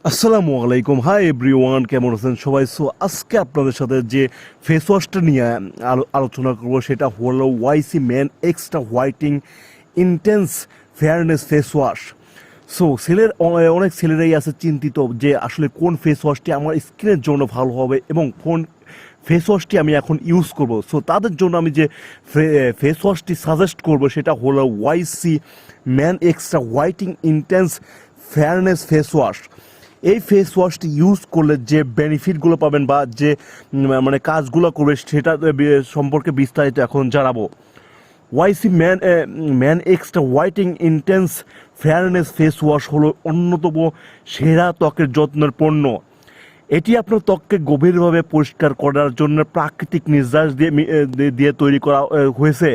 আসসালামু আলাইকুম, hi everyone, কেমন আছেন সবাই? সো আজকে আপনাদের সাথে যে ফেস ওয়াশটা নিয়ে আলোচনা করবো সেটা হলো YC man extra whitening intense fairness face wash. So অনেক ছেলেরাই আছে চিন্তিত যে আসলে কোন ফেস ওয়াশটি আমার স্কিনের জন্য ভালো হবে এবং কোন ফেস ওয়াশটি আমি এখন ইউজ করব। সো তাদের জন্য আমি যে ফেস ওয়াশটি সাজেস্ট করব সেটা হলো YC man extra whitening intense fairness face wash. এই ফেস ওয়াশটি ইউজ করলে যে বেনিফিটগুলো পাবেন বা যে মানে কাজগুলো করবে সেটা সম্পর্কে বিস্তারিত এখন জানাবো। YC man extra whitening intense fairness face wash হলো অন্যতম সেরা ত্বকের যত্নের পণ্য। এটি আপনার ত্বককে গভীরভাবে পরিষ্কার করার জন্য প্রাকৃতিক নির্যাস দিয়ে তৈরি করা হয়েছে।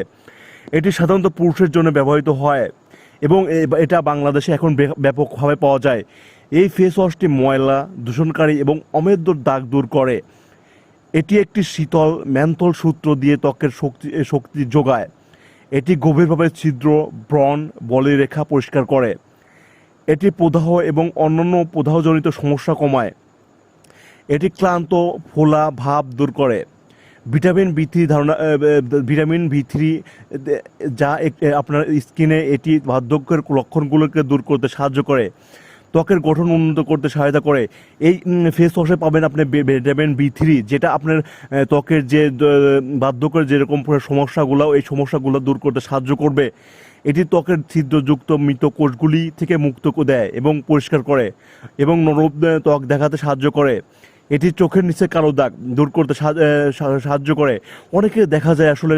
এটি সাধারণত পুরুষের জন্য ব্যবহৃত হয় এবং এটা বাংলাদেশে এখন ব্যাপকভাবে পাওয়া যায়। এই ফেস ওয়াশটি ময়লা, দূষণকারী এবং অমেদ্য দাগ দূর করে। এটি একটি শীতল ম্যান্থল সূত্র দিয়ে ত্বকের শক্তি যোগায়। এটি গভীরভাবে ছিদ্র, ব্রণ, বলিরেখা পরিষ্কার করে। এটি প্রদাহ এবং অন্যান্য প্রদাহজনিত সমস্যা কমায়। এটি ক্লান্ত, ফোলা ভাব দূর করে। ভিটামিন বি থ্রি যা আপনার স্কিনে এটি বার্ধক্যের লক্ষণগুলোকে দূর করতে সাহায্য করে, ত্বকের গঠন উন্নত করতে সহায়তা করে। এই ফেস ওয়াশে পাবেন আপনি ভিটামিন বি থ্রি, যেটা আপনার ত্বকের যে বার্ধক্যের যেরকম সমস্যাগুলো এই সমস্যাগুলো দূর করতে সাহায্য করবে। এটি ত্বকের ছিদ্রযুক্ত মৃত কোষগুলি থেকে মুক্ত দেয় এবং পরিষ্কার করে এবং নরম ত্বক দেখাতে সাহায্য করে। এটি চোখের নিচে কালো দাগ দূর করতে সাহায্য করে। অনেকে দেখা যায় আসলে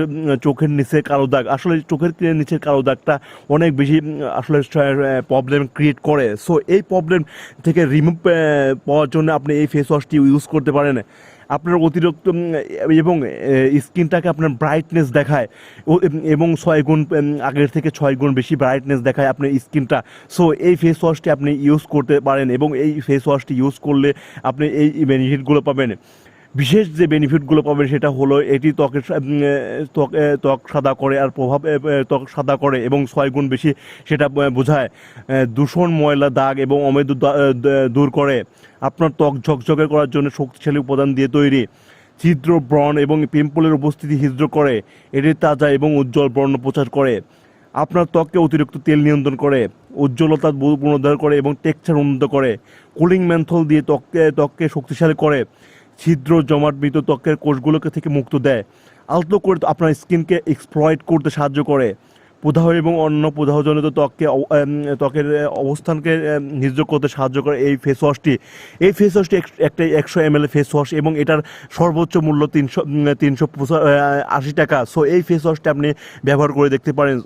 চোখের নিচে কালো দাগ, আসলে চোখের নিচের কালো দাগটা অনেক বেশি আসলে প্রবলেম ক্রিয়েট করে। সো এই প্রবলেম থেকে রিমুভ পাওয়ার জন্য আপনি এই ফেস ওয়াশটি ইউজ করতে পারেন। আপনার অতিরিক্ত এবং স্কিনটাকে আপনার ব্রাইটনেস দেখায় এবং 6 গুণ আগের থেকে 6 গুণ বেশি ব্রাইটনেস দেখায় আপনার স্কিনটা। সো এই ফেস ওয়াশটি আপনি ইউজ করতে পারেন এবং এই ফেস ওয়াশটি ইউজ করলে আপনি এই বেনিফিটগুলো পাবেন। বিশেষ যে বেনিফিটগুলো পাবেন সেটা হলো এটি ত্বক সাদা করে আর ত্বক সাদা করে এবং 6 গুণ বেশি সেটা বোঝায়। দূষণ, ময়লা, দাগ এবং অমেদ্য দূর করে। আপনার ত্বক ঝকঝকে করার জন্য শক্তিশালী উপাদান দিয়ে তৈরি। ছিদ্র, ব্রণ এবং পিম্পলের উপস্থিতি হিদ্র করে। এটি তাজা এবং উজ্জ্বল বর্ণ প্রচার করে। আপনার ত্বককে অতিরিক্ত তেল নিয়ন্ত্রণ করে, উজ্জ্বলতা পুনরুদ্ধার করে এবং টেক্সচার উন্নত করে। কুলিং মেন্থল দিয়ে ত্বককে শক্তিশালী করে। ছিদ্র, জমাট মৃত ত্বকের কোষগুলোকে থেকে মুক্ত দেয়। আলতো করে আপনার স্কিনকে এক্সপ্লয়েট করতে সাহায্য করে। প্রদাহ এবং অন্য প্রদাহজনিত ত্বকের অবস্থানকে নির্যোগ করতে সাহায্য করে এই ফেস ওয়াশটি একটা 100 ml ফেস ওয়াশ এবং এটার সর্বোচ্চ মূল্য 380 টাকা। সো এই ফেস ওয়াশটি আপনি ব্যবহার করে দেখতে পারেন।